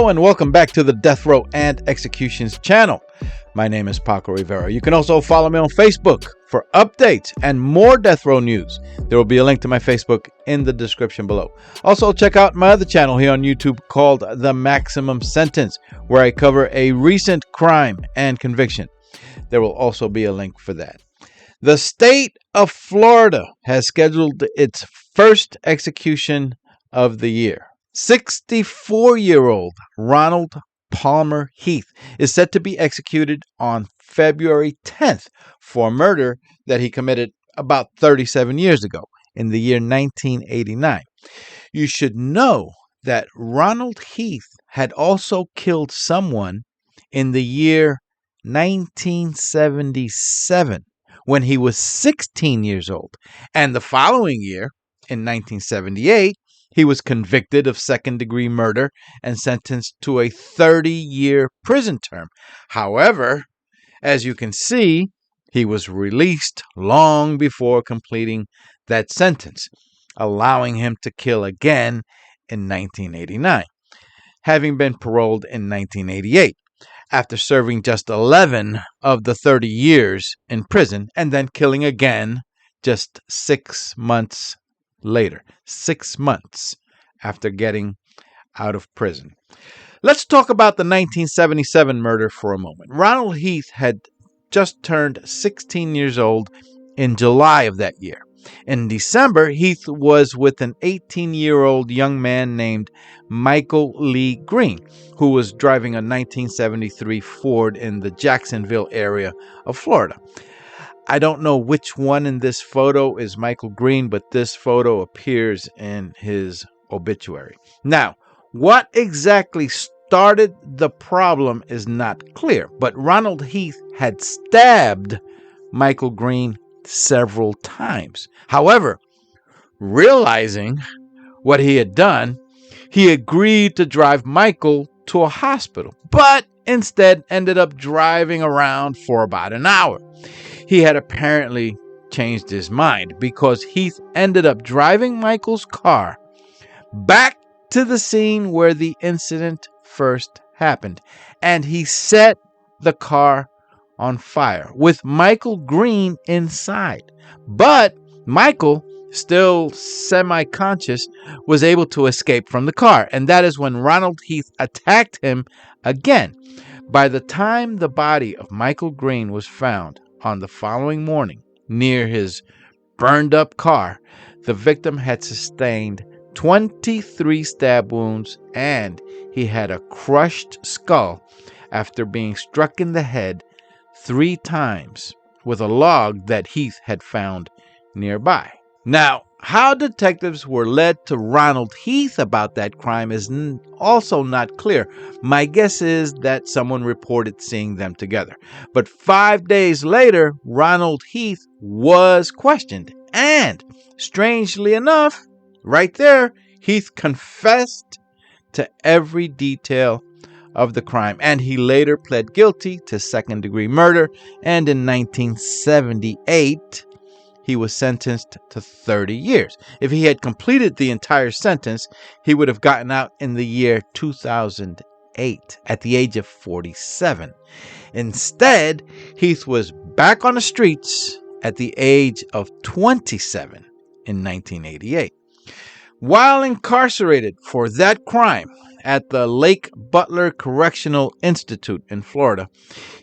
Hello and welcome back to the Death Row and Executions channel. My name is Paco Rivera. You can also follow me on Facebook for updates and more Death Row news. There will be a link to my Facebook in the description below. Also, check out my other channel here on YouTube called The Maximum Sentence, where I cover a recent crime and conviction. There will also be a link for that. The state of Florida has scheduled its first execution of the year. 64-year-old Ronald Palmer Heath is set to be executed on February 10th for murder that he committed about 37 years ago in the year 1989. You should know that Ronald Heath had also killed someone in the year 1977 when he was 16 years old. And the following year, in 1978, he was convicted of second-degree murder and sentenced to a 30-year prison term. However, as you can see, he was released long before completing that sentence, allowing him to kill again in 1989, having been paroled in 1988 after serving just 11 of the 30 years in prison and then killing again just 6 months later, 6 months after getting out of prison. Let's talk about the 1977 murder for a moment. Ronald Heath had just turned 16 years old in July of that year. In December, Heath was with an 18-year-old young man named Michael Lee Green, who was driving a 1973 Ford in the Jacksonville area of Florida. I don't know which one in this photo is Michael Green, but this photo appears in his obituary. Now, what exactly started the problem is not clear, but Ronald Heath had stabbed Michael Green several times. However, realizing what he had done, he agreed to drive Michael to a hospital, but instead ended up driving around for about an hour. He had apparently changed his mind because Heath ended up driving Michael's car back to the scene where the incident first happened, and he set the car on fire with Michael Green inside. But Michael, still semi-conscious, was able to escape from the car, and that is when Ronald Heath attacked him again. By the time the body of Michael Green was found on the following morning near his burned-up car, the victim had sustained 23 stab wounds, and he had a crushed skull after being struck in the head 3 times with a log that Heath had found nearby. Now, how detectives were led to Ronald Heath about that crime is also not clear. My guess is that someone reported seeing them together. But 5 days later, Ronald Heath was questioned. And, strangely enough, right there, Heath confessed to every detail of the crime. And he later pled guilty to second-degree murder. And in 1978... he was sentenced to 30 years. If he had completed the entire sentence, he would have gotten out in the year 2008 at the age of 47. Instead, Heath was back on the streets at the age of 27 in 1988. While incarcerated for that crime at the Lake Butler Correctional Institute in Florida,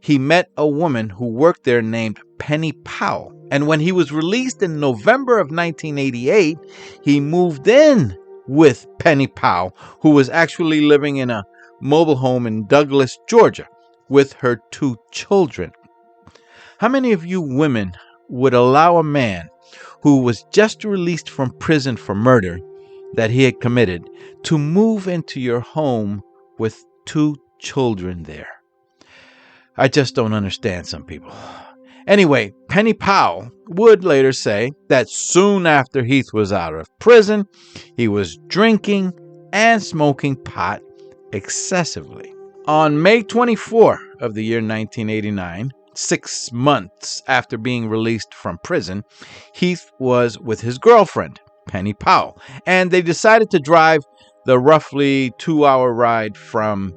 he met a woman who worked there named Penny Powell. And when he was released in November of 1988, he moved in with Penny Powell, who was actually living in a mobile home in Douglas, Georgia, with her 2 children. How many of you women would allow a man who was just released from prison for murder that he had committed to move into your home with 2 children there? I just don't understand some people. Anyway, Penny Powell would later say that soon after Heath was out of prison, he was drinking and smoking pot excessively. On May 24 of the year 1989, 6 months after being released from prison, Heath was with his girlfriend, Penny Powell, and they decided to drive the roughly 2-hour ride from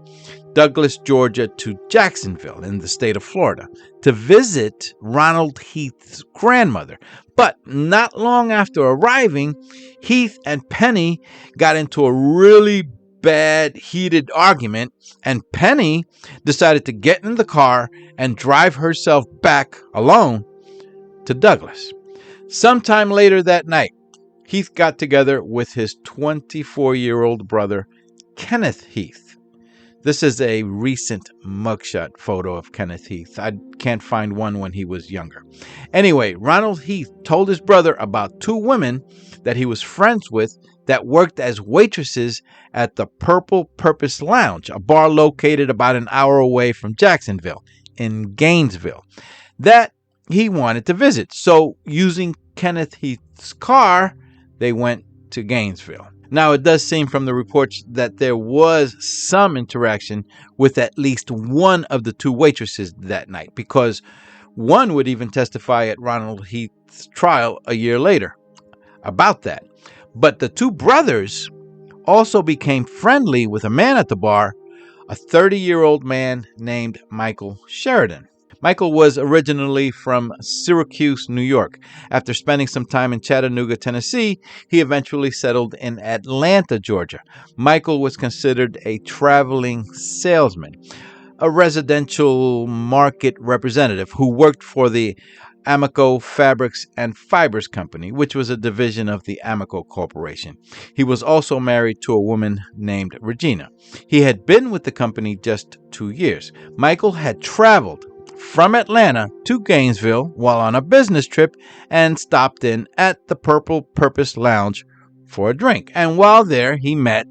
Douglas, Georgia to Jacksonville in the state of Florida to visit Ronald Heath's grandmother. But not long after arriving, Heath and Penny got into a really bad, heated argument, and Penny decided to get in the car and drive herself back alone to Douglas. Sometime later that night, Heath got together with his 24-year-old brother, Kenneth Heath. This is a recent mugshot photo of Kenneth Heath. I can't find one when he was younger. Anyway, Ronald Heath told his brother about 2 women that he was friends with that worked as waitresses at the Purple Purpose Lounge, a bar located about an hour away from Jacksonville in Gainesville, that he wanted to visit. So using Kenneth Heath's car, they went to Gainesville. Now, it does seem from the reports that there was some interaction with at least one of the 2 waitresses that night, because one would even testify at Ronald Heath's trial a year later about that. But the 2 brothers also became friendly with a man at the bar, a 30-year-old man named Michael Sheridan. Michael was originally from Syracuse, New York. After spending some time in Chattanooga, Tennessee, he eventually settled in Atlanta, Georgia. Michael was considered a traveling salesman, a residential market representative who worked for the Amico Fabrics and Fibers Company, which was a division of the Amico Corporation. He was also married to a woman named Regina. He had been with the company just 2 years. Michael had traveled from Atlanta to Gainesville while on a business trip and stopped in at the Purple Purpose Lounge for a drink. And while there, he met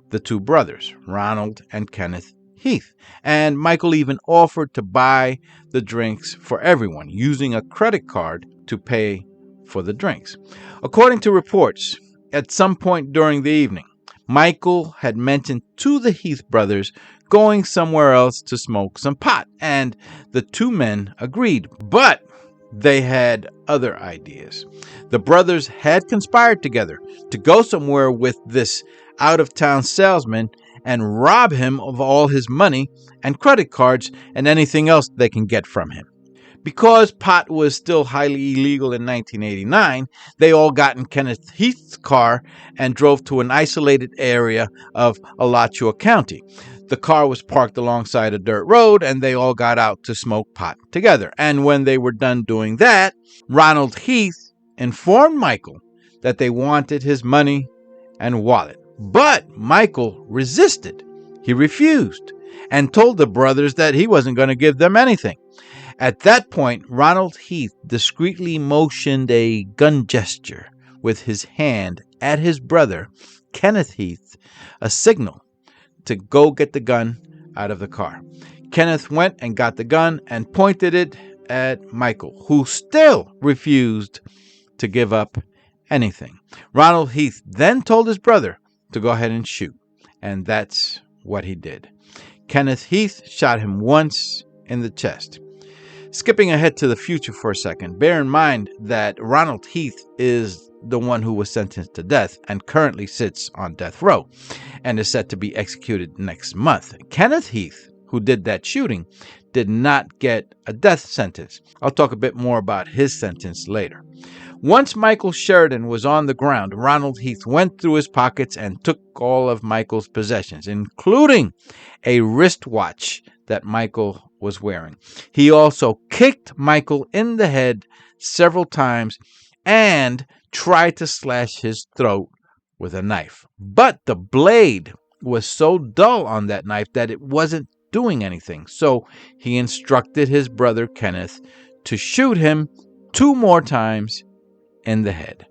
the 2 brothers, Ronald and Kenneth Heath. And Michael even offered to buy the drinks for everyone, using a credit card to pay for the drinks. According to reports, at some point during the evening, Michael had mentioned to the Heath brothers going somewhere else to smoke some pot, and the 2 men agreed, but they had other ideas. The brothers had conspired together to go somewhere with this out-of-town salesman and rob him of all his money and credit cards and anything else they can get from him. Because pot was still highly illegal in 1989, they all got in Kenneth Heath's car and drove to an isolated area of Alachua County. The car was parked alongside a dirt road, and they all got out to smoke pot together. And when they were done doing that, Ronald Heath informed Michael that they wanted his money and wallet. But Michael resisted. He refused and told the brothers that he wasn't going to give them anything. At that point, Ronald Heath discreetly motioned a gun gesture with his hand at his brother, Kenneth Heath, a signal to go get the gun out of the car. Kenneth went and got the gun and pointed it at Michael, who still refused to give up anything. Ronald Heath then told his brother to go ahead and shoot, and that's what he did. Kenneth Heath shot him once in the chest. Skipping ahead to the future for a second, bear in mind that Ronald Heath is the one who was sentenced to death and currently sits on death row and is set to be executed next month. Kenneth Heath, who did that shooting, did not get a death sentence. I'll talk a bit more about his sentence later. Once Michael Sheridan was on the ground, Ronald Heath went through his pockets and took all of Michael's possessions, including a wristwatch that Michael was wearing. He also kicked Michael in the head several times and tried to slash his throat with a knife. But the blade was so dull on that knife that it wasn't doing anything. So he instructed his brother Kenneth to shoot him 2 more times in the head.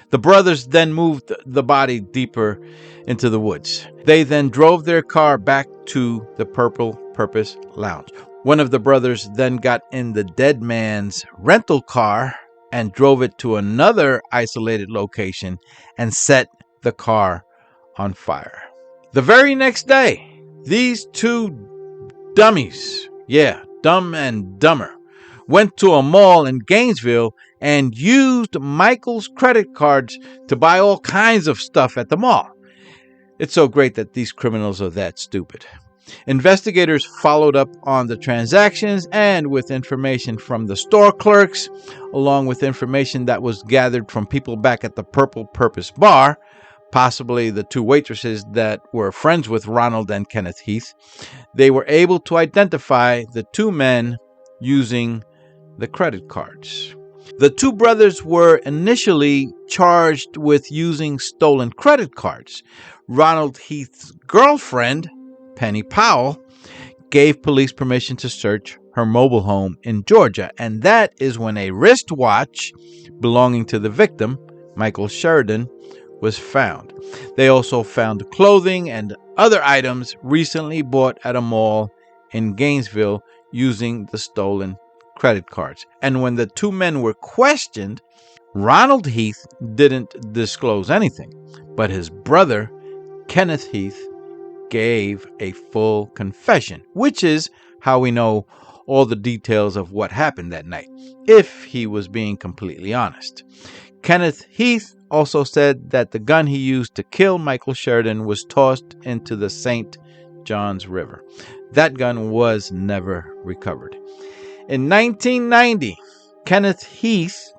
The brothers then moved the body deeper into the woods. They then drove their car back to the Purple Purpose Lounge. One of the brothers then got in the dead man's rental car and drove it to another isolated location and set the car on fire. The very next day, these 2 dummies, Dumb and Dumber, went to a mall in Gainesville and used Michael's credit cards to buy all kinds of stuff at the mall. It's so great that these criminals are that stupid. Investigators followed up on the transactions and with information from the store clerks, along with information that was gathered from people back at the Purple Purpose Bar, possibly the two waitresses that were friends with Ronald and Kenneth Heath. They were able to identify the two men using the credit cards. The two brothers were initially charged with using stolen credit cards. Ronald Heath's girlfriend, Penny Powell, gave police permission to search her mobile home in Georgia, and that is when a wristwatch belonging to the victim, Michael Sheridan, was found. They also found clothing and other items recently bought at a mall in Gainesville using the stolen credit cards. And when the two men were questioned, Ronald Heath didn't disclose anything, but his brother, Kenneth Heath, gave a full confession, which is how we know all the details of what happened that night, if he was being completely honest. Kenneth Heath also said that the gun he used to kill Michael Sheridan was tossed into the St. Johns River. That gun was never recovered. In 1990, Kenneth Heath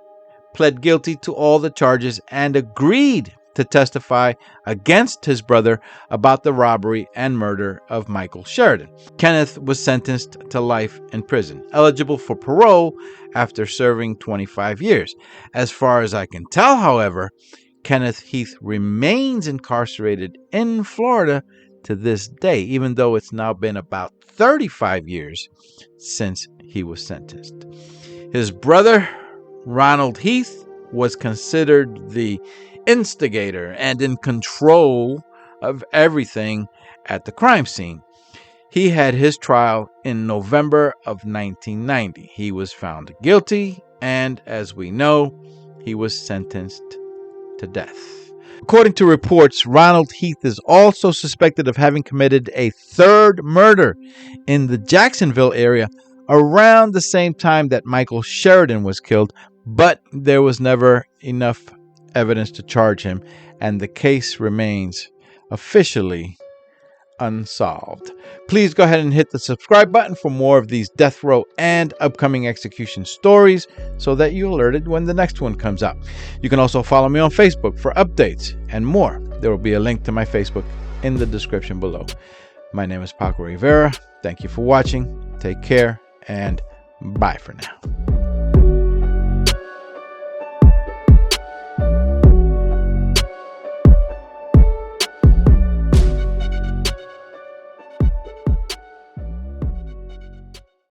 pled guilty to all the charges and agreed to testify against his brother about the robbery and murder of Michael Sheridan. Kenneth was sentenced to life in prison, eligible for parole after serving 25 years. As far as I can tell, however, Kenneth Heath remains incarcerated in Florida to this day, even though it's now been about 35 years since he was sentenced. His brother, Ronald Heath, was considered the instigator and in control of everything at the crime scene. He had his trial in November of 1990. He was found guilty, and as we know, he was sentenced to death. According to reports, Ronald Heath is also suspected of having committed a third murder in the Jacksonville area around the same time that Michael Sheridan was killed, but there was never enough evidence to charge him, and the case remains officially unsolved. Please go ahead and hit the subscribe button for more of these death row and upcoming execution stories so that you're alerted when the next one comes out. You can also follow me on Facebook for updates and more. There will be a link to my Facebook in the description below. My name is Paco Rivera. Thank you for watching. Take care and bye for now.